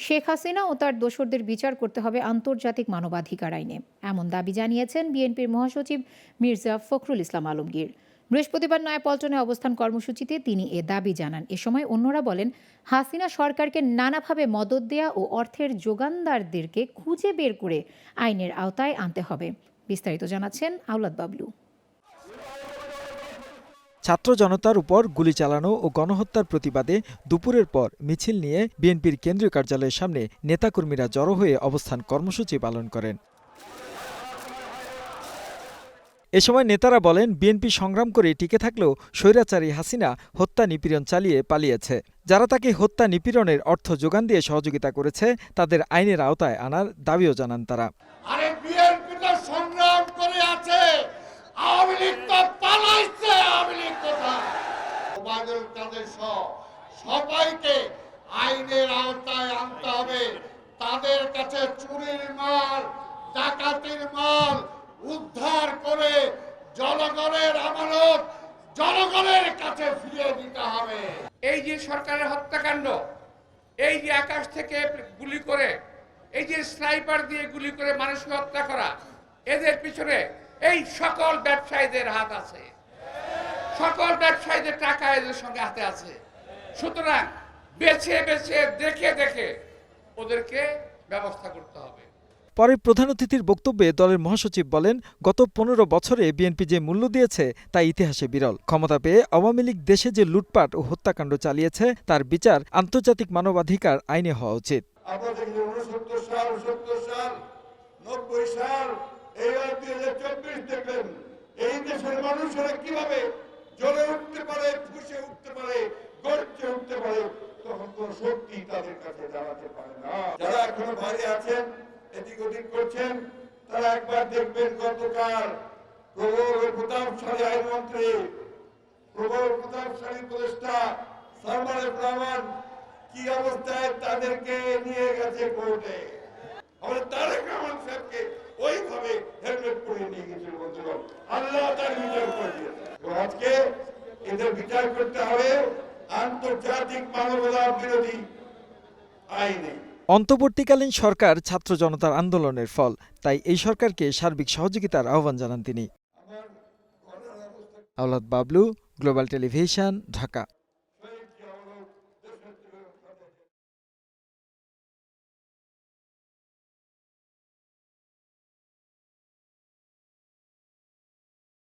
শেখ হাসিনা ও তার দোসরদের বিচার করতে হবে আন্তর্জাতিক মানবাধিকার আইনে, এমন দাবি জানিয়েছেন বিএনপির মহাসচিব মির্জা ফখরুল ইসলাম আলমগীর। বৃহস্পতিবার নয়াপল্টনে অবস্থান কর্মসূচিতে তিনি এ দাবি জানান। এ সময় অন্যরা বলেন, হাসিনা সরকারকে নানাভাবে মদদ দেয়া ও অর্থের যোগানদারদেরকে খুঁজে বের করে আইনের আওতায় আনতে হবে। বিস্তারিত জানাচ্ছেন আওলাদ বাবলু। ছাত্র জনতার উপর গুলি চালানো ও গণহত্যার প্রতিবাদে দুপুরের পর মিছিল নিয়ে বিএনপির কেন্দ্রীয় কার্যালয়ের সামনে নেতাকর্মীরা জড়ো হয়ে অবস্থান কর্মসূচি পালন করেন। এ সময় নেতারা বলেন, বিএনপি সংগ্রাম করে টিকে থাকলেও স্বৈরাচারী হাসিনা হত্যা নিপীড়ন চালিয়ে পালিয়েছে। যারা তাকে হত্যা নিপীড়নের অর্থ যোগান দিয়ে সহযোগিতা করেছে তাদের আইনের আওতায় আনার দাবিও জানান তারা। সংগ্রাম করে আছে, আওয়ামী লীগ তো পালাইছে, আওয়ামী লীগ কোথায়? ওবায়দুল কাদের সহ সবাইকে আইনের আওতায় আনতে হবে। তাদের কাছে চুরির মাল, ডাকাতির মাল উদ্ধার করে জনগণের আমানত জনগণের কাছে ফিরিয়ে দিতে হবে। এই যে সরকারের হত্যাকাণ্ড, এই যে আকাশ থেকে গুলি করে, এই যে স্নাইপার দিয়ে গুলি করে মানুষকে হত্যা করা, এদের পিছনে এই সকল ব্যবসায়ীদের হাত আছে, সকল ব্যবসায়ীদের টাকা এদের সঙ্গে হাতে আছে। সুতরাং বেছে বেছে দেখে দেখে ওদেরকে ব্যবস্থা করতে হবে। পরে প্রধান অতিথির বক্তব্যে দলের মহাসচিব বলেন, গত ১৫ বছরে বিএনপি যে মূল্য দিয়েছে তা ইতিহাসে বিরল। ক্ষমতা পেয়ে আওয়ামী লীগ দেশে যে লুটপাট ও হত্যাকাণ্ড চালিয়েছে তার বিচার আন্তর্জাতিক মানবাধিকার আইনে হওয়া উচিত। এই দেশের মানুষেরা কিভাবে জ্বলে উঠতে পারে, ফুঁসে উঠতে পারে, গর্জে উঠতে পারে, তখন কোন শক্তি তাদের কাছে দাঁড়াতে পারে না। যারা এখনো বাইরে আছেন, এদিক ওদিক করছেন, তারা একবার দেখবেন গতকাল প্রবল প্রতাপশালী আইনমন্ত্রী, প্রবল প্রতাপশালী উপদেষ্টা সালমান রহমান কি অবস্থায় তাদেরকে নিয়ে গেছে কোর্টে। আমরা তারেক রহমান সাহেবকে ওইভাবে হেলমেট পরে নিয়ে গেছিল। বন্ধুগণ, আল্লাহ তার বিচার করে দিয়েছে। আজকে এদের বিচার করতে হবে আন্তর্জাতিক মানবতা বিরোধী আইনে। অন্তর্বর্তীকালীন সরকার ছাত্র জনতার আন্দোলনের ফল, তাই এই সরকারকে সার্বিক সহযোগিতার আহ্বান জানান তিনি। আওলাদ বাবলু, গ্লোবাল টেলিভিশন, ঢাকা।